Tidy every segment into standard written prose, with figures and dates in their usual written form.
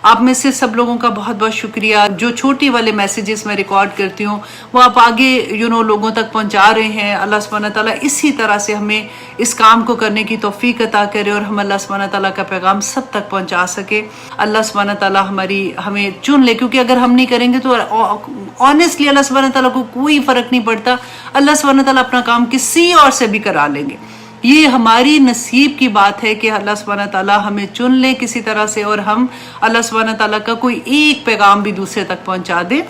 آپ میں سے سب لوگوں کا بہت بہت شکریہ. جو چھوٹی والے میسیجز میں ریکارڈ کرتی ہوں وہ آپ آگے لوگوں تک پہنچا رہے ہیں. اللہ سبحانہ تعالیٰ اسی طرح سے ہمیں اس کام کو کرنے کی توفیق عطا کرے اور ہم اللہ سبحانہ تعالیٰ کا پیغام سب تک پہنچا سکے. اللہ سبحانہ تعالیٰ ہمیں چن لے, کیونکہ اگر ہم نہیں کریں گے تو آنیسٹلی اللہ سبحانہ تعالیٰ کو کوئی فرق نہیں پڑتا. اللہ سبحانہ تعالیٰ اپنا کام کسی اور سے بھی کرا لیں گے. یہ ہماری نصیب کی بات ہے کہ اللہ سبحانہ تعالیٰ ہمیں چن لے کسی طرح سے اور ہم اللہ سبحانہ تعالیٰ کا کوئی ایک پیغام بھی دوسرے تک پہنچا دیں.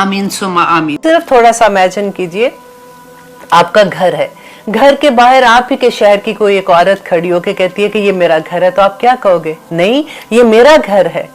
آمین ثم آمین. صرف تھوڑا سا امیجن کیجئے, آپ کا گھر ہے, گھر کے باہر آپ ہی کے شہر کی کوئی ایک عورت کھڑی ہو کے کہتی ہے کہ یہ میرا گھر ہے, تو آپ کیا کہو گے؟ نہیں, یہ میرا گھر ہے.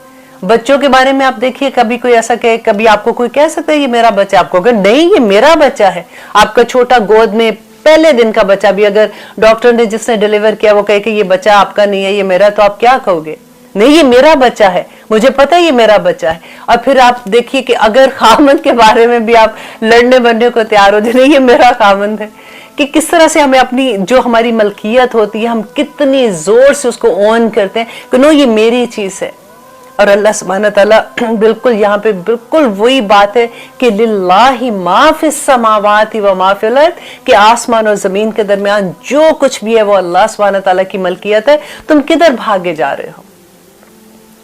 بچوں کے بارے میں آپ دیکھیے, کبھی کوئی ایسا کہ کبھی آپ کو کوئی کہہ سکتا ہے یہ میرا بچہ, آپ کو نہیں یہ میرا بچہ ہے. آپ کا چھوٹا گود میں پہلے دن کا بچہ بھی اگر ڈاکٹر نے جس نے ڈیلیور کیا وہ کہے کہ یہ بچہ آپ کا نہیں ہے یہ میرا, تو آپ کیا کہو گے؟ نہیں یہ میرا بچہ ہے, مجھے پتہ یہ میرا بچہ ہے. اور پھر آپ دیکھیے کہ اگر خامند کے بارے میں بھی آپ لڑنے بننے کو تیار ہو جائے, نہیں یہ میرا خامند ہے, کہ کس طرح سے ہمیں اپنی جو ہماری ملکیت ہوتی ہے ہم کتنی زور سے اس کو اون کرتے ہیں کہ نو یہ میری چیز ہے. اور اللہ سبحانہ تعالیٰ بالکل یہاں پہ بالکل وہی بات ہے کہ للہ ما فی السماوات و ما فی الارض, کہ آسمان اور زمین کے درمیان جو کچھ بھی ہے وہ اللہ سبحانہ تعالیٰ کی ملکیت ہے. تم کدھر بھاگے جا رہے ہو؟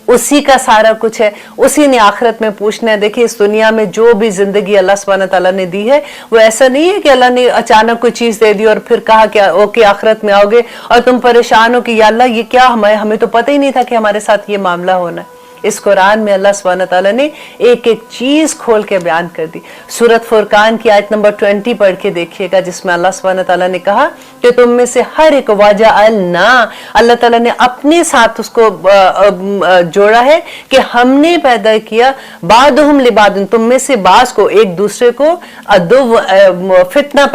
اسی کا سارا کچھ ہے, اسی نے آخرت میں پوچھنا ہے. دیکھیں اس دنیا میں جو بھی زندگی اللہ سبحانہ تعالیٰ نے دی ہے وہ ایسا نہیں ہے کہ اللہ نے اچانک کوئی چیز دے دی اور پھر کہا کہ اوکے آخرت میں آؤ گے اور تم پریشان ہو کہ یا اللہ یہ کیا, ہمیں تو پتہ ہی نہیں تھا کہ ہمارے ساتھ یہ معاملہ ہونا ہے. اس قرآن میں اللہ سبحانہ تعالیٰ نے ایک ایک چیز کھول کے بیان کر دی. سورۃ فرقان کی آیت نمبر 20 پڑھ کے دیکھیے گا, جس میں اللہ سبحانہ تعالیٰ نے کہا کہ تم میں سے ہر ایک وجعلنا, اللہ تعالیٰ نے اپنے ساتھ اس کو جوڑا ہے کہ ہم نے پیدا کیا بعضہم لبعض, تم میں سے بعض کو ایک دوسرے کو فتنہ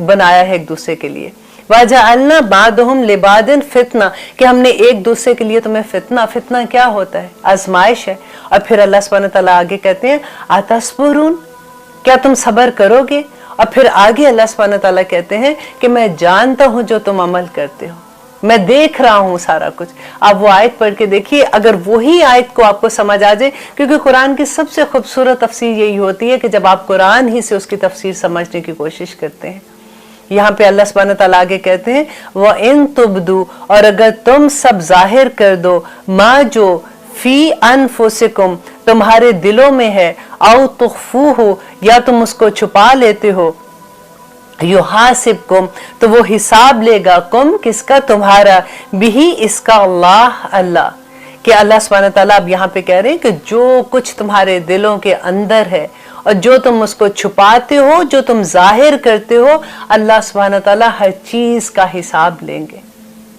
بنایا ہے ایک دوسرے کے لیے. وَجَعَلْنَا بَعْضَهُمْ لِبَعْضٍ فِتْنَةً, کہ ہم نے ایک دوسرے کے لیے تمہیں فتنہ کیا ہوتا ہے؟ آزمائش ہے. اور پھر اللہ سبحانہ تعالیٰ آگے کہتے ہیں اَتَصْبِرُونَ, کیا تم صبر کرو گے؟ اور پھر آگے اللہ سبحانہ تعالیٰ کہتے ہیں کہ میں جانتا ہوں جو تم عمل کرتے ہو, میں دیکھ رہا ہوں سارا کچھ. آپ وہ آیت پڑھ کے دیکھیے, اگر وہی آیت کو آپ کو سمجھ آ جائے, کیونکہ قرآن کی سب سے خوبصورت تفسیر یہی ہوتی ہے کہ جب آپ قرآن ہی سے اس کی تفسیر سمجھنے کی کوشش کرتے ہیں. یہاں پہ اللہ سبحانہ تعالیٰ آگے کہتے ہیں وَإِن تُبْدُوا, اور اگر تم سب ظاہر کر دو, مَا جو فِي أَنفُسِكُمْ, تمہارے دلوں میں ہے, أَوْ تُخْفُوهُ, یا تم اس کو چھپا لیتے ہو, يُحَاسِبْكُمْ, تو وہ حساب لے گا, کم کس کا, تمہارا, بِهِ, اس کا, اللہ. کہ اللہ سبحانہ تعالیٰ اب یہاں پہ کہہ رہے ہیں کہ جو کچھ تمہارے دلوں کے اندر ہے اور جو تم اس کو چھپاتے ہو, جو تم ظاہر کرتے ہو, اللہ سبحانہ تعالیٰ ہر چیز کا حساب لیں گے.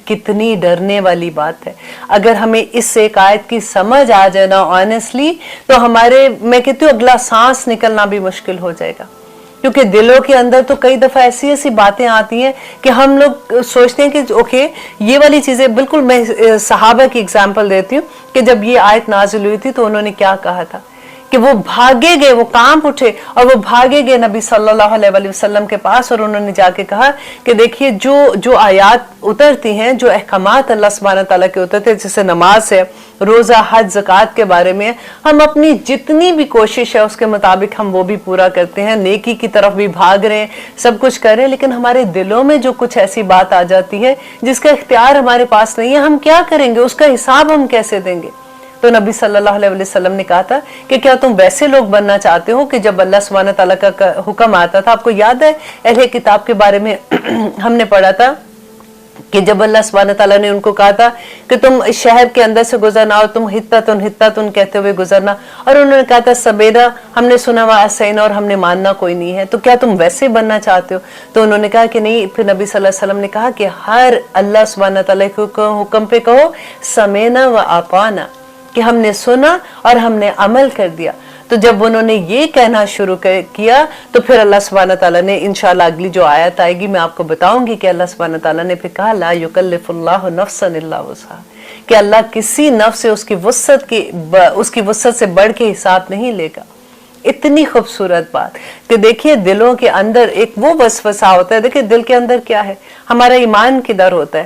کتنی ڈرنے والی بات ہے. اگر ہمیں اس ایک آیت کی سمجھ آ جائے نا آنیسٹلی, تو میں کہتی ہوں اگلا سانس نکلنا بھی مشکل ہو جائے گا. کیونکہ دلوں کے اندر تو کئی دفعہ ایسی باتیں آتی ہیں کہ ہم لوگ سوچتے ہیں کہ اوکے یہ والی چیزیں, بالکل میں صحابہ کی اگزامپل دیتی ہوں کہ جب یہ آیت نازل ہوئی تھی تو انہوں نے کیا کہا تھا کہ وہ بھاگے گئے, وہ کانپ اٹھے اور وہ بھاگے گئے نبی صلی اللہ علیہ وسلم کے پاس, اور انہوں نے جا کے کہا کہ دیکھیے جو آیات اترتی ہیں, جو احکامات اللہ سبحانہ تعالیٰ کے اترتے ہیں, جیسے نماز ہے, روزہ, حج, زکوٰۃ کے بارے میں, ہم اپنی جتنی بھی کوشش ہے اس کے مطابق ہم وہ بھی پورا کرتے ہیں, نیکی کی طرف بھی بھاگ رہے ہیں, سب کچھ کر رہے ہیں, لیکن ہمارے دلوں میں جو کچھ ایسی بات آ جاتی ہے جس کا اختیار ہمارے پاس نہیں ہے, ہم کیا کریں گے, اس کا حساب ہم کیسے دیں گے؟ تو نبی صلی اللہ علیہ وسلم نے کہا تھا کہ کیا تم ویسے لوگ بننا چاہتے ہو کہ جب اللہ سبحانہ تعالیٰ کا حکم آتا تھا, آپ کو یاد ہے اہل کتاب کے بارے میں ہم نے پڑھا تھا کہ جب اللہ سبحانہ تعالیٰ نے ان کو کہا تھا کہ تم اس شہر کے اندر سے گزرنا اور تم حتتن کہتے ہوئے گزرنا, اور انہوں نے کہا تھا سبینا, ہم نے سنا وا اسینا, اور ہم نے ماننا کوئی نہیں ہے, تو کیا تم ویسے بننا چاہتے ہو؟ تو انہوں نے کہا کہ نہیں. پھر نبی صلی اللہ علیہ وسلم نے کہا کہ ہر اللہ سبحانہ تعالیٰ کے حکم پہ کہو سمینا و اطعنا, کہ ہم نے سنا اور ہم نے عمل کر دیا. تو جب انہوں نے یہ کہنا شروع کیا تو پھر اللہ سبحانہ تعالیٰ نے انشاءاللہ اگلی جو آیت آئے گی میں آپ کو بتاؤں گی کہ اللہ سبحانہ تعالیٰ نے پھر کہا لا یکلف اللہ نفسا الا وسعہا, کہ اللہ کسی نفس سے اس کی وسعت سے بڑھ کے حساب نہیں لے گا. اتنی خوبصورت بات کہ دیکھیے دلوں کے اندر ایک وہ وسوسہ ہوتا ہے. دیکھیے دل کے اندر کیا ہے, ہمارا ایمان کدھر ہوتا ہے,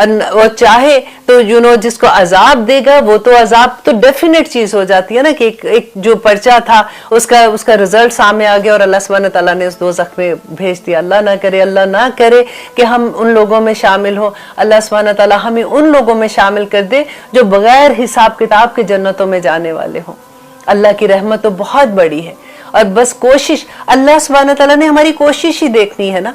اور چاہے تو جس کو عذاب دے گا وہ تو عذاب تو ڈیفینیٹ چیز ہو جاتی ہے نا کہ ایک جو پرچہ تھا اس کا رزلٹ سامنے آ گیا اور اللہ سبحانہ تعالیٰ نے اس دوزخ میں بھیج دیا. اللہ نہ کرے کہ ہم ان لوگوں میں شامل ہوں. اللہ سبحانہ تعالیٰ ہمیں ان لوگوں میں شامل کر دے جو بغیر حساب کتاب کے جنتوں میں جانے والے ہوں. اللہ کی رحمت تو بہت بڑی ہے اور بس کوشش اللہ سبحانہ تعالیٰ نے ہماری کوشش ہی دیکھنی ہے نا.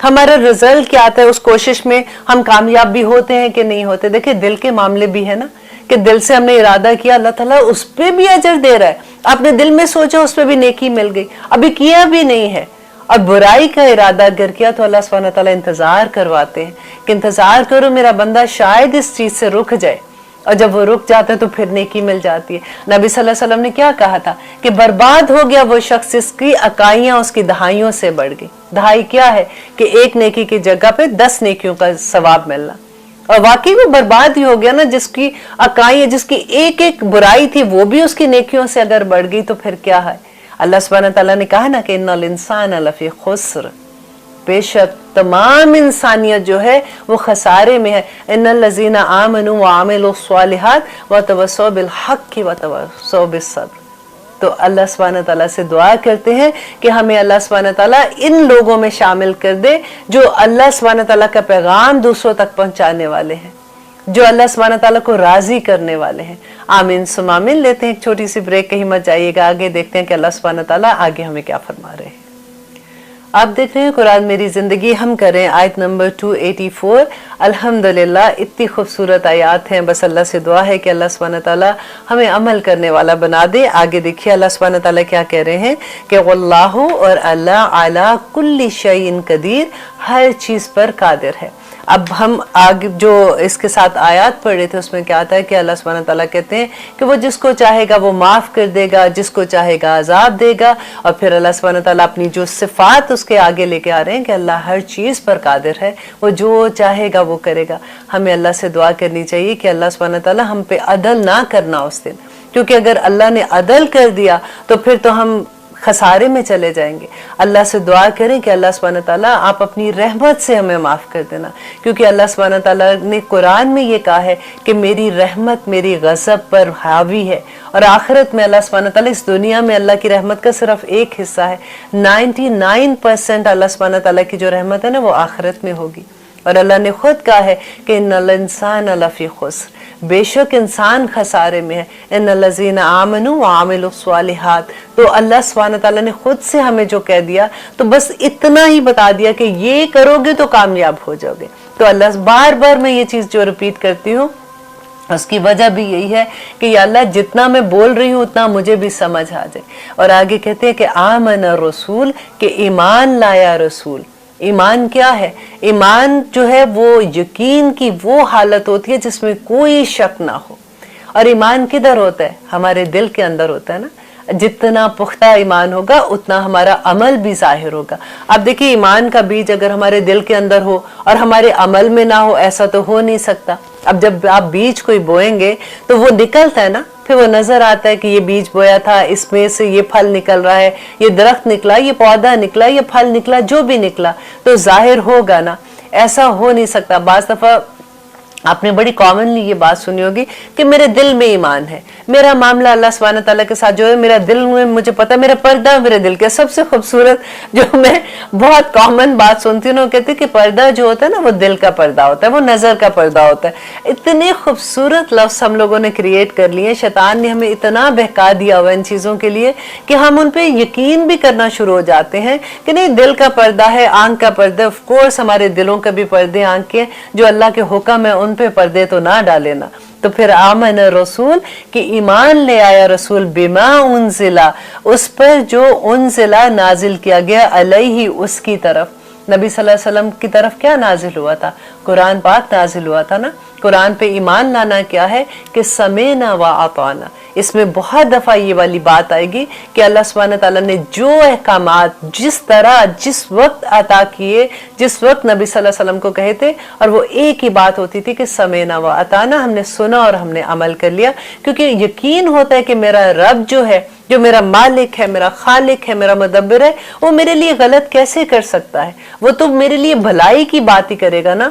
ہمارا رزلٹ کیا آتا ہے اس کوشش میں, ہم کامیاب بھی ہوتے ہیں کہ نہیں ہوتے. دیکھیں دل کے معاملے بھی ہے نا کہ دل سے ہم نے ارادہ کیا, اللہ تعالیٰ اس پہ بھی اجر دے رہا ہے. آپ نے دل میں سوچا اس پہ بھی نیکی مل گئی, ابھی کیا بھی نہیں ہے. اور برائی کا ارادہ اگر کیا تو اللہ سبحانہ تعالیٰ انتظار کرواتے ہیں کہ انتظار کرو میرا بندہ شاید اس چیز سے رک جائے, اور جب وہ رک جاتا ہے تو پھر نیکی مل جاتی ہے. نبی صلی اللہ علیہ وسلم نے کیا کہا تھا کہ برباد ہو گیا وہ شخص جس کی اکائیاں اس کی دہائیوں سے بڑھ گئی. دہائی کیا ہے کہ ایک نیکی کی جگہ پہ 10 نیکیوں کا ثواب ملنا. اور واقعی وہ برباد ہی ہو گیا نا جس کی اکائی, جس کی ایک ایک برائی تھی وہ بھی اس کی نیکیوں سے اگر بڑھ گئی تو پھر کیا ہے. اللہ سبحانہ تعالیٰ نے کہا نا کہ ان الانسان لفی خسر, بے شک تمام انسانیت جو ہے وہ خسارے میں ہے. ان الذین آمنوا وعملوا الصالحات وتواصوا بالحق وتواصوا بالصبر. تو اللہ سبحانہ تعالیٰ سے دعا کرتے ہیں کہ ہمیں اللہ سبحانہ تعالیٰ ان لوگوں میں شامل کر دے جو اللہ سبحانہ تعالیٰ کا پیغام دوسروں تک پہنچانے والے ہیں, جو اللہ سبحانہ تعالیٰ کو راضی کرنے والے ہیں. آمین سم آمین. لیتے ہیں ایک چھوٹی سی بریک, کہیں مت جائیے گا, آگے دیکھتے ہیں کہ اللہ سبحانہ تعالیٰ آگے ہمیں کیا فرما رہے ہیں. آپ دیکھ رہے ہیں قرآن میری زندگی, ہم کریں آیت نمبر 284. الحمدللہ اتنی خوبصورت آیات ہیں, بس اللہ سے دعا ہے کہ اللہ سبحانہ تعالیٰ ہمیں عمل کرنے والا بنا دے. آگے دیکھیے اللہ سبحانہ تعالیٰ کیا کہہ رہے ہیں کہ واللہ, اور اللہ علی کل شیء قدیر, ہر چیز پر قادر ہے. اب ہم آگے جو اس کے ساتھ آیات پڑھ رہے تھے اس میں کیا آتا ہے کہ اللہ سبحانہ تعالیٰ کہتے ہیں کہ وہ جس کو چاہے گا وہ معاف کر دے گا, جس کو چاہے گا عذاب دے گا. اور پھر اللہ سبحانہ تعالیٰ اپنی جو صفات اس کے آگے لے کے آ رہے ہیں کہ اللہ ہر چیز پر قادر ہے, وہ جو چاہے گا وہ کرے گا. ہمیں اللہ سے دعا کرنی چاہیے کہ اللہ سبحانہ تعالیٰ ہم پہ عدل نہ کرنا اس دن, کیونکہ اگر اللہ نے عدل کر دیا تو پھر تو ہم خسارے میں چلے جائیں گے. اللہ سے دعا کریں کہ اللہ سبحانہ تعالیٰ آپ اپنی رحمت سے ہمیں معاف کر دینا, کیونکہ اللہ سبحانہ تعالیٰ نے قرآن میں یہ کہا ہے کہ میری رحمت میری غضب پر حاوی ہے, اور آخرت میں اللہ سبحانہ تعالیٰ, اس دنیا میں اللہ کی رحمت کا صرف ایک حصہ ہے, 99% اللہ سبحانہ تعالیٰ کی جو رحمت ہے نا وہ آخرت میں ہوگی. اور اللہ نے خود کہا ہے کہ ان الانسان لفی خسر, بے شک انسان خسارے میں ہے. ان الذین آمنوا وعملوا الصالحات, تو اللہ سبحانہ تعالیٰ نے خود سے ہمیں جو کہہ دیا تو بس اتنا ہی بتا دیا کہ یہ کرو گے تو کامیاب ہو جاؤ گے. تو اللہ بار بار میں یہ چیز جو ریپیٹ کرتی ہوں اس کی وجہ بھی یہی ہے کہ یا اللہ جتنا میں بول رہی ہوں اتنا مجھے بھی سمجھ آ جائے. اور آگے کہتے ہیں کہ آمن الرسول, کہ ایمان لایا رسول. ایمان کیا ہے؟ ایمان جو ہے وہ یقین کی وہ حالت ہوتی ہے جس میں کوئی شک نہ ہو. اور ایمان کدھر ہوتا ہے؟ ہمارے دل کے اندر ہوتا ہے نا. جتنا پختہ ایمان ہوگا اتنا ہمارا عمل بھی ظاہر ہوگا. اب دیکھیں ایمان کا بیج اگر ہمارے دل کے اندر ہو اور ہمارے عمل میں نہ ہو, ایسا تو ہو نہیں سکتا. اب جب آپ بیج کوئی بوئیں گے تو وہ نکلتا ہے نا, پھر وہ نظر آتا ہے کہ یہ بیج بویا تھا, اس میں سے یہ پھل نکل رہا ہے, یہ درخت نکلا, یہ پودا نکلا, یہ پھل نکلا, جو بھی نکلا تو ظاہر ہوگا نا. ایسا ہو نہیں سکتا. بعض دفعہ آپ نے بڑی کامنلی یہ بات سنی ہوگی کہ میرے دل میں ایمان ہے, میرا معاملہ اللہ سبحانہ تعالیٰ کے ساتھ جو ہے, میرا دل میں مجھے پتا, میرا پردہ میرے دل کے. سب سے خوبصورت جو میں بہت کامن بات سنتی ہوں, کہتی کہ پردہ جو ہوتا ہے نا وہ دل کا پردہ ہوتا ہے, وہ نظر کا پردہ ہوتا ہے. اتنے خوبصورت لفظ ہم لوگوں نے کریٹ کر لیے, شیطان نے ہمیں اتنا بہکا دیا ہوا ان چیزوں کے لیے کہ ہم ان پہ یقین بھی کرنا شروع ہو جاتے ہیں کہ نہیں دل کا پردہ ہے, آنکھ کا پردہ. آف کورس ہمارے دلوں کا بھی پردے, آنکھ کے جو اللہ کے حکم ہے ان پہ پردے تو نہ ڈالے نا. تو پھر آمن رسول, کہ ایمان لے آیا رسول, بما انزلا, اس پر جو انزلا نازل کیا گیا, علیہ اس کی طرف. نبی صلی اللہ علیہ وسلم کی طرف کیا نازل ہوا تھا؟ قرآن پاک نازل ہوا تھا نا. قرآن پہ ایمان لانا کیا ہے کہ سمینا و اطعنا. اس میں بہت دفعہ یہ والی بات آئے گی کہ اللہ سبحانہ تعالیٰ نے جو احکامات جس طرح جس وقت عطا کیے, جس وقت نبی صلی اللہ علیہ وسلم کو کہے تھے, اور وہ ایک ہی بات ہوتی تھی کہ سمینا و اطعنا, ہم نے سنا اور ہم نے عمل کر لیا. کیونکہ یقین ہوتا ہے کہ میرا رب جو ہے, جو میرا مالک ہے, میرا خالق ہے, میرا مدبر ہے, وہ میرے لیے غلط کیسے کر سکتا ہے؟ وہ تو میرے لیے بھلائی کی بات ہی کرے گا نا.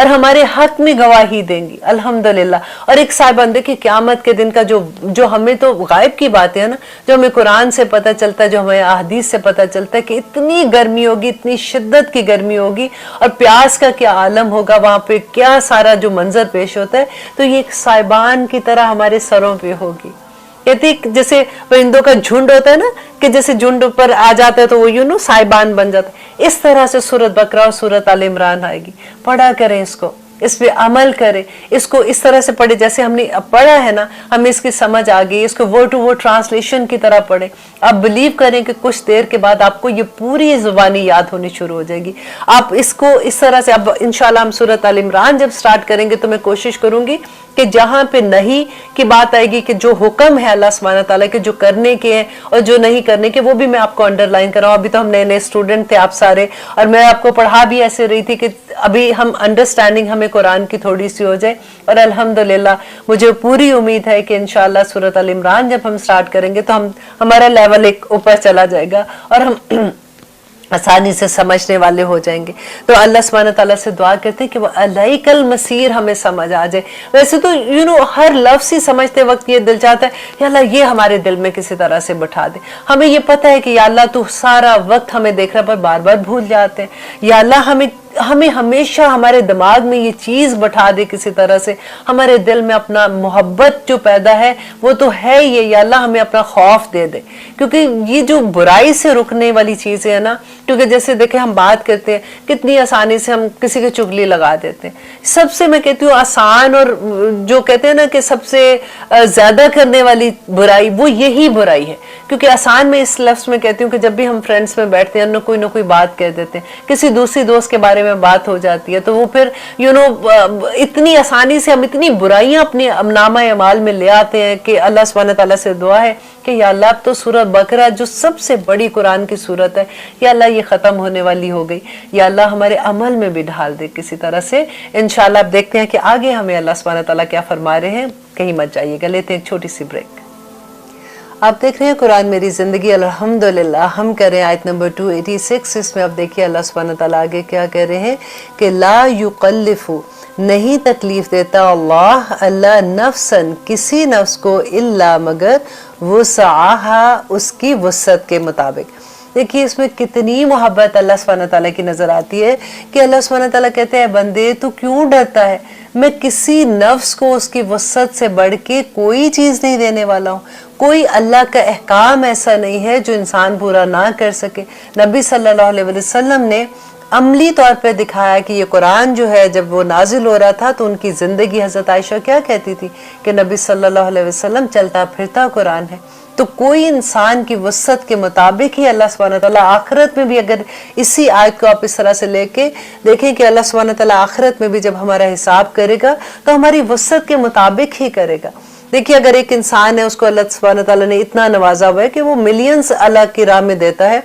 اور ہمارے حق میں گواہی دیں گی الحمدللہ. اور ایک صاحبان دیکھیں قیامت کے دن کا جو ہمیں تو غائب کی باتیں ہیں نا, جو ہمیں قرآن سے پتہ چلتا ہے, جو ہمیں احادیث سے پتہ چلتا ہے کہ اتنی گرمی ہوگی, اتنی شدت کی گرمی ہوگی, اور پیاس کا کیا عالم ہوگا وہاں پہ, کیا سارا جو منظر پیش ہوتا ہے, تو یہ ایک صاحبان کی طرح ہمارے سروں پہ ہوگی. کہتی جیسے پرندوں کا جھنڈ ہوتا ہے نا, کہ جیسے جھنڈ پر آ جاتا ہے تو وہ صاحبان بن جاتا ہے, اس طرح سے سورۃ بقرہ اور سورۃ آل عمران آئے گی. پڑھا کریں اس کو, اس پہ عمل کریں, اس کو اس طرح سے پڑھے جیسے ہم نے پڑھا ہے نا, ہمیں اس کی سمجھ آ گئی, اس کو ورڈ ٹو ورڈ ٹرانسلیشن کی طرح پڑھیں. آپ بلیو کریں کہ کچھ دیر کے بعد آپ کو یہ پوری زبانی یاد ہونی شروع ہو جائے گی. آپ اس کو اس طرح سے, اب انشاءاللہ ہم سورۃ آل عمران جب سٹارٹ کریں گے تو میں کوشش کروں گی کہ جہاں پہ نہیں کی بات آئے گی, کہ جو حکم ہے اللہ سبحانہ تعالیٰ کے جو کرنے کے ہیں اور جو نہیں کرنے کے, وہ بھی میں آپ کو انڈر لائن کراؤں. ابھی تو ہم نئے نئے اسٹوڈنٹ تھے آپ سارے, اور میں آپ کو پڑھا بھی ایسے رہی تھی کہ ابھی ہم انڈرسٹینڈنگ ہمیں قرآن کی تھوڑی سی ہو جائے. اور الحمدللہ مجھے پوری امید ہے کہ انشاءاللہ سورۃ آل عمران جب ہم سٹارٹ کریں گے تو ہمارا لیول ایک اوپر چلا جائے گا اور ہم آسانی سے سمجھنے والے ہو جائیں گے. تو اللہ سبحانہ تعالیٰ سے دعا کرتے ہیں کہ وہ الیک المصیر ہمیں سمجھ آ جائے. ویسے تو ہر لفظ ہی سمجھتے وقت یہ دل چاہتا ہے یا اللہ یہ ہمارے دل میں کسی طرح سے بٹھا دے. ہمیں یہ پتہ ہے کہ یا اللہ تو سارا وقت ہمیں دیکھ رہا, پر بار بار بھول جاتے ہیں. یا اللہ ہمیں ہمیشہ ہمارے دماغ میں یہ چیز بٹھا دے کسی طرح سے, ہمارے دل میں اپنا محبت جو پیدا ہے وہ تو ہے یہ, یا اللہ ہمیں اپنا خوف دے دے. کیونکہ یہ جو برائی سے رکنے والی چیزیں ہیں نا, کیونکہ جیسے دیکھیں ہم بات کرتے ہیں کتنی آسانی سے ہم کسی کی چگلی لگا دیتے ہیں. سب سے میں کہتی ہوں آسان اور جو کہتے ہیں نا کہ سب سے زیادہ کرنے والی برائی وہ یہی برائی ہے. کیونکہ آسان میں اس لفظ میں کہتی ہوں کہ جب بھی ہم فرینڈس میں بیٹھتے ہیں نہ کوئی بات کہہ دیتے ہیں, کسی دوسری دوست کے بارے میں بات ہو جاتی ہے, تو وہ پھر اتنی آسانی سے ہم اتنی برائیاں اپنے نامہ اعمال میں لے آتے ہیں کہ اللہ سبحانہ تعالیٰ سے دعا ہے کہ یا اللہ اب تو سورۃ بقرہ جو سب سے بڑی قرآن کی سورت ہے, یا اللہ یہ ختم ہونے والی ہو گئی, یا اللہ ہمارے عمل میں بھی ڈھال دے کسی طرح سے. انشاءاللہ اب دیکھتے ہیں کہ آگے ہمیں اللہ سبحانہ تعالیٰ کیا فرما رہے ہیں. کہیں مت جائیے گا, لیتے ہیں ایک چھوٹی سی بریک. آپ دیکھ رہے ہیں قرآن میری زندگی, الحمدللہ ہم کر رہے ہیں آیت نمبر 286. اس میں آپ دیکھیے اللہ سبحانہ تعالیٰ آگے کیا کہہ رہے ہیں کہ لا یکلف, نہیں تکلیف دیتا اللہ نفسن, کسی نفس کو, الا مگر وسعہا, اس کی وسعت کے مطابق. دیکھیے اس میں کتنی محبت اللہ سبحانہ تعالیٰ کی نظر آتی ہے کہ اللہ سبحانہ تعالیٰ کہتے ہیں بندے تو کیوں ڈرتا ہے, میں کسی نفس کو اس کی وسعت سے بڑھ کے کوئی چیز نہیں دینے والا ہوں. کوئی اللہ کا احکام ایسا نہیں ہے جو انسان پورا نہ کر سکے. نبی صلی اللہ علیہ وسلم نے عملی طور پہ دکھایا کہ یہ قرآن جو ہے جب وہ نازل ہو رہا تھا تو ان کی زندگی, حضرت عائشہ کیا کہتی تھی کہ نبی صلی اللہ علیہ وسلم چلتا پھرتا قرآن ہے. تو کوئی انسان کی وسعت کے مطابق ہی اللہ سبحانہ تعالیٰ آخرت میں بھی, اگر اسی آیت کو آپ اس طرح سے لے کے دیکھیں کہ اللہ سبحانہ تعالیٰ آخرت میں بھی جب ہمارا حساب کرے گا تو ہماری وسعت کے مطابق ہی کرے گا. دیکھیے اگر ایک انسان ہے, اس کو اللہ سبحانہ تعالیٰ نے اتنا نوازا ہوا ہے کہ وہ ملینز اللہ کی راہ میں دیتا ہے.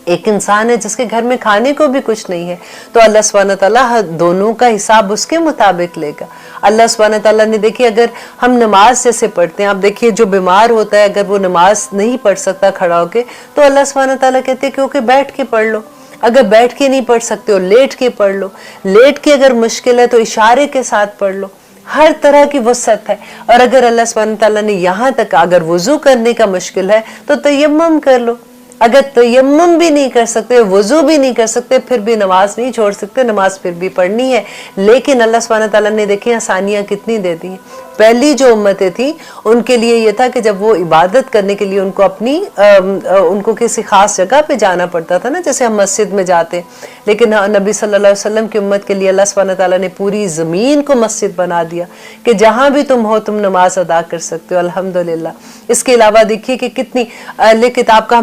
ایک انسان ہے جس کے گھر میں کھانے کو بھی کچھ نہیں ہے, تو اللہ سبحانہ تعالیٰ دونوں کا حساب اس کے مطابق لے گا. اللہ سبحانہ تعالیٰ نے دیکھیے اگر ہم نماز جیسے پڑھتے ہیں, آپ دیکھیے جو بیمار ہوتا ہے اگر وہ نماز نہیں پڑھ سکتا کھڑا ہو کے, تو اللہ سبحانہ تعالیٰ کہتے ہیں کہ بیٹھ کے پڑھ لو. اگر بیٹھ کے نہیں پڑھ سکتے ہو لیٹ کے پڑھ لو. لیٹ کے اگر مشکل ہے تو اشارے کے ساتھ پڑھ لو. ہر طرح کی وسعت ہے. اور اگر اللہ سبحانہ تعالیٰ نے یہاں تک اگر وضو کرنے کا مشکل ہے تو تیمم کر لو. اگر تیمم بھی نہیں کر سکتے, وضو بھی نہیں کر سکتے, پھر بھی نماز نہیں چھوڑ سکتے, نماز پھر بھی پڑھنی ہے. لیکن اللہ سبحانہ تعالیٰ نے دیکھیں آسانیاں کتنی دے دی ہیں. پہلی جو امتیں تھیں ان کے لیے یہ تھا کہ جب وہ عبادت کرنے کے لیے ان کو کسی خاص جگہ پہ جانا پڑتا تھا نا, جیسے ہم مسجد میں جاتے, لیکن نبی صلی اللہ علیہ وسلم کی امت کے لیے اللہ سبحانہ تعالیٰ نے پوری زمین کو مسجد بنا دیا کہ جہاں بھی تم ہو تم نماز ادا کر سکتے ہو. الحمدللہ. اس کے علاوہ دیکھیے کہ کتنی اہل کتاب کا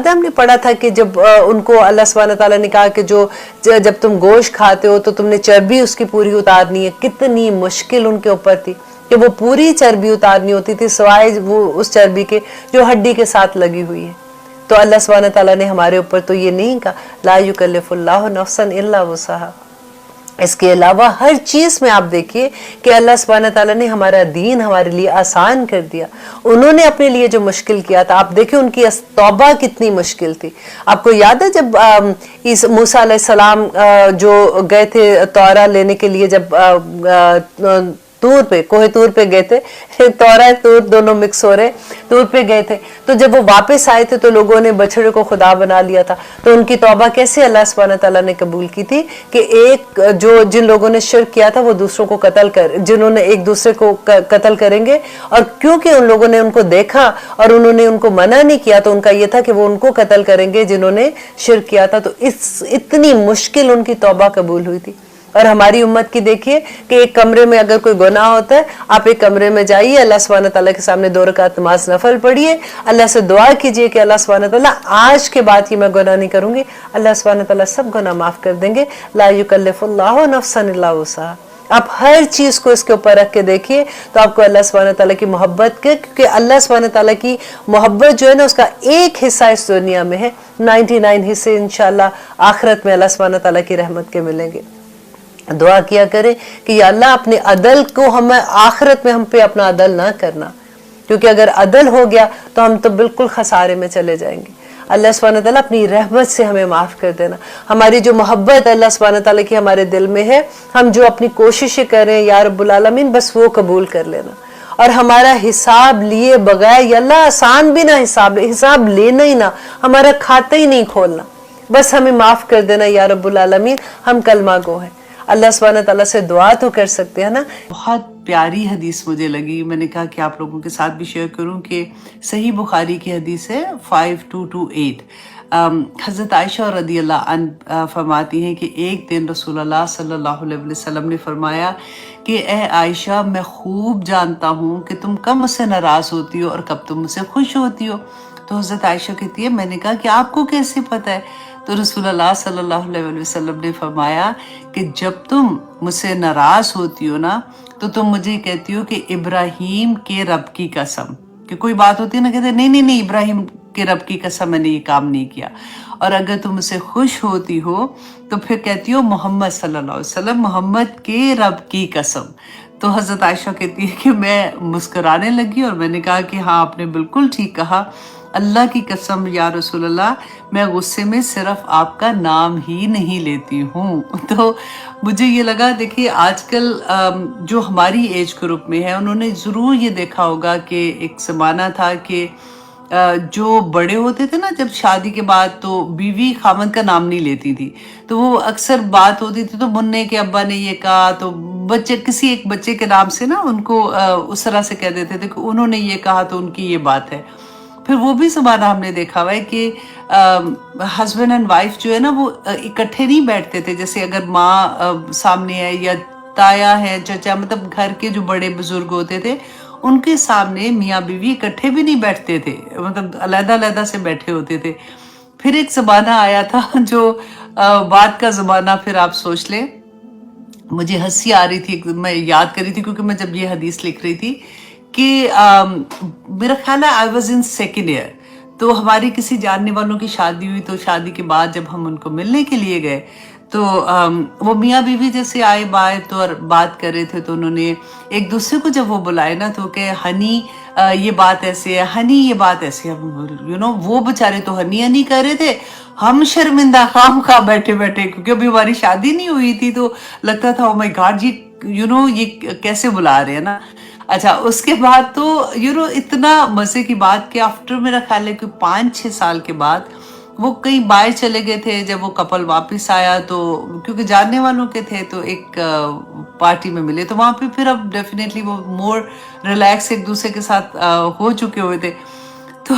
ہم نے پڑھا تھا کہ جب ان کو اللہ سبحانہ تعالیٰ نے کہا کہ جب تم گوشت کھاتے ہو تو تم نے چربی اس کی پوری اتارنی ہے. کتنی مشکل ان کے اوپر تھی کہ وہ پوری چربی اتارنی ہوتی تھی سوائے وہ اس چربی کے جو ہڈی کے ساتھ لگی ہوئی ہے. تو اللہ سبحانہ تعالیٰ نے ہمارے اوپر تو یہ نہیں کہا لا یکلف اللہ نفسا الا وسعہا, اس کے علاوہ ہر چیز میں آپ دیکھیے کہ اللہ سبحانہ تعالیٰ نے ہمارا دین ہمارے لیے آسان کر دیا. انہوں نے اپنے لیے جو مشکل کیا تھا، آپ دیکھیں ان کی توبہ کتنی مشکل تھی. آپ کو یاد ہے جب موسیٰ علیہ السلام جو گئے تھے تورا لینے کے لیے، جب طور پہ، کوہ طور پہ گئے تھے، تورا طور دونوں مکس ہو رہے، طور پہ گئے تھے، تو جب وہ واپس آئے تھے تو لوگوں نے بچڑے کو خدا بنا لیا تھا. تو ان کی توبہ کیسے اللہ سبحانہ تعالیٰ نے قبول کی تھی کہ جن لوگوں نے شرک کیا تھا وہ دوسروں کو جنہوں نے ایک دوسرے کو قتل کریں گے، اور کیونکہ ان لوگوں نے ان کو دیکھا اور انہوں نے ان کو منع نہیں کیا، تو ان کا یہ تھا کہ وہ ان کو قتل کریں گے جنہوں نے شرک کیا تھا. تو اتنی مشکل ان کی توبہ قبول ہوئی تھی. اور ہماری امت کی دیکھیے کہ ایک کمرے میں اگر کوئی گناہ ہوتا ہے، آپ ایک کمرے میں جائیے، اللہ سبحانہ تعالیٰ کے سامنے 2 رکعت نماز نفل پڑھیے، اللہ سے دعا کیجئے کہ اللہ سبحانہ تعالیٰ آج کے بعد یہ میں گناہ نہیں کروں گی. اللہ سبحانہ تعالیٰ سب گناہ معاف کر دیں گے. لا یکلف اللہ نفسا الا وسعہا. آپ ہر چیز کو اس کے اوپر رکھ کے دیکھیے تو آپ کو اللہ سبحانہ تعالیٰ کی محبت کے، کیونکہ اللہ سبحانہ تعالیٰ کی محبت جو ہے نا، اس کا ایک حصہ اس دنیا میں ہے، 99 حصے انشاءاللہ آخرت میں اللہ سبحانہ تعالیٰ کی رحمت کے ملیں گے. دعا کیا کریں کہ یا اللہ اپنے عدل کو ہمیں آخرت میں ہم پہ اپنا عدل نہ کرنا، کیونکہ اگر عدل ہو گیا تو ہم تو بالکل خسارے میں چلے جائیں گے. اللہ سبحانہ تعالیٰ اپنی رحمت سے ہمیں معاف کر دینا. ہماری جو محبت اللہ سبحانہ تعالیٰ کی ہمارے دل میں ہے، ہم جو اپنی کوششیں کریں یا رب العالمین بس وہ قبول کر لینا. اور ہمارا حساب لیے بغیر، یا اللہ آسان بھی نہ حساب لینا ہی نہ، ہمارا کھاتا ہی نہیں کھولنا، بس ہمیں معاف کر دینا یا رب العالمین، ہم کلمہ گو ہیں. اللہ سبحانہ تعالیٰ سے دعا تو کر سکتے ہیں نا. بہت پیاری حدیث مجھے لگی، میں نے کہا کہ آپ لوگوں کے ساتھ بھی شیئر کروں کہ صحیح بخاری کی حدیث ہے 5228. حضرت عائشہ رضی اللہ عنہ فرماتی ہیں کہ ایک دن رسول اللہ صلی اللہ علیہ وسلم نے فرمایا کہ اے عائشہ، میں خوب جانتا ہوں کہ تم کب مجھ سے ناراض ہوتی ہو اور کب تم مجھ سے خوش ہوتی ہو. تو حضرت عائشہ کہتی ہے میں نے کہا کہ آپ کو کیسے پتہ ہے؟ تو رسول اللہ صلی اللہ علیہ وسلم نے فرمایا کہ جب تم مجھ سے ناراض ہوتی ہو نا، تو تم مجھے کہتی ہو کہ ابراہیم کے رب کی قسم، کہ کوئی بات ہوتی ہے نا، کہتے نہیں ابراہیم کے رب کی قسم میں نے یہ کام نہیں کیا. اور اگر تم مجھ سے خوش ہوتی ہو تو پھر کہتی ہو محمد صلی اللہ علیہ وسلم، محمد کے رب کی قسم. تو حضرت عائشہ کہتی ہے کہ میں مسکرانے لگی اور میں نے کہا کہ ہاں آپ نے بالکل ٹھیک کہا، اللہ کی قسم یا رسول اللہ، میں غصے میں صرف آپ کا نام ہی نہیں لیتی ہوں. تو مجھے یہ لگا، دیکھیے آج کل جو ہماری ایج گروپ میں ہے، انہوں نے ضرور یہ دیکھا ہوگا کہ ایک زمانہ تھا کہ جو بڑے ہوتے تھے نا، جب شادی کے بعد تو بیوی خامند کا نام نہیں لیتی تھی، تو وہ اکثر بات ہوتی تھی تو منع کے ابا نے یہ کہا، تو کسی ایک بچے کے نام سے نا ان کو اس طرح سے کہہ دیتے تھے کہ انہوں نے یہ کہا تو ان کی یہ بات ہے. پھر وہ بھی زمانہ ہم نے دیکھا ہوا ہے کہ ہسبینڈ اینڈ وائف جو ہے نا، وہ اکٹھے نہیں بیٹھتے تھے. جیسے اگر ماں سامنے ہے یا تایا ہے، چچا، مطلب گھر کے جو بڑے بزرگ ہوتے تھے، ان کے سامنے میاں بیوی اکٹھے بھی نہیں بیٹھتے تھے، مطلب علیحدہ علیحدہ سے بیٹھے ہوتے تھے. پھر ایک زمانہ آیا تھا جو بات کا زمانہ، پھر آپ سوچ لیں. مجھے ہنسی آ رہی تھی، میں یاد کر رہی تھی کیونکہ میں جب یہ حدیث لکھ رہی تھی کہ میرا خیال ہے I was in second year، تو ہماری کسی جاننے والوں کی شادی ہوئی، تو شادی کے بعد جب ہم ان کو ملنے کے لیے گئے تو وہ میاں بیوی جیسے آئے بائے تو بات کر رہے تھے، تو انہوں نے ایک دوسرے کو جب وہ بلائے نا تو کہ ہنی یہ بات ایسے ہے، ہنی یہ بات ایسے ہے. وہ بےچارے تو ہنی کر رہے تھے، ہم شرمندہ خام خواہ بیٹھے کیونکہ ابھی ہماری شادی نہیں ہوئی تھی، تو لگتا تھا او مائی گاڈ یہ کیسے بلا رہے ہیں نا. اچھا، اس کے بعد تو اتنا مزے کی بات کہ آفٹر میرا خیال ہے کہ 5-6 سال کے بعد وہ کہیں باہر چلے گئے تھے. جب وہ کپل واپس آیا تو کیونکہ جاننے والوں کے تھے تو ایک پارٹی میں ملے، تو وہاں پہ پھر اب ڈیفینیٹلی وہ مور ریلیکس ایک دوسرے کے ساتھ ہو چکے ہوئے تھے. تو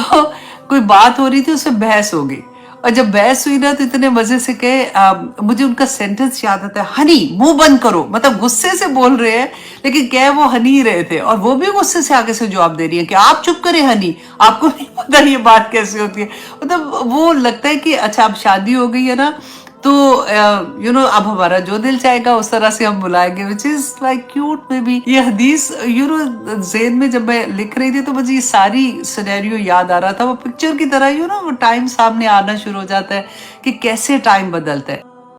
کوئی بات ہو رہی تھی، اس سے بحث ہو گئی، اور جب بحث ہوئی نا تو اتنے مزے سے کہ مجھے ان کا سینٹنس یاد آتا ہے، ہنی منہ بند کرو. مطلب غصے سے بول رہے ہیں لیکن کہہ وہ ہنی رہے تھے، اور وہ بھی غصے سے آگے سے جواب دے رہی ہیں کہ آپ چپ کریں ہنی، آپ کو نہیں پتا یہ بات کیسے ہوتی ہے. مطلب وہ لگتا ہے کہ اچھا اب شادی ہو گئی ہے نا، تو اب ہمارا جو دل چاہے گا اس طرح سے ہم بلائیں گے، which is like cute. میں بھی یہ حدیث ذہن میں جب میں لکھ رہی تھی تو مجھے یہ ساری سینیریو یاد آ رہا تھا. وہ پکچر کی طرح وہ ٹائم سامنے آنا شروع ہو جاتا ہے کہ کیسے ٹائم بدلتا ہے.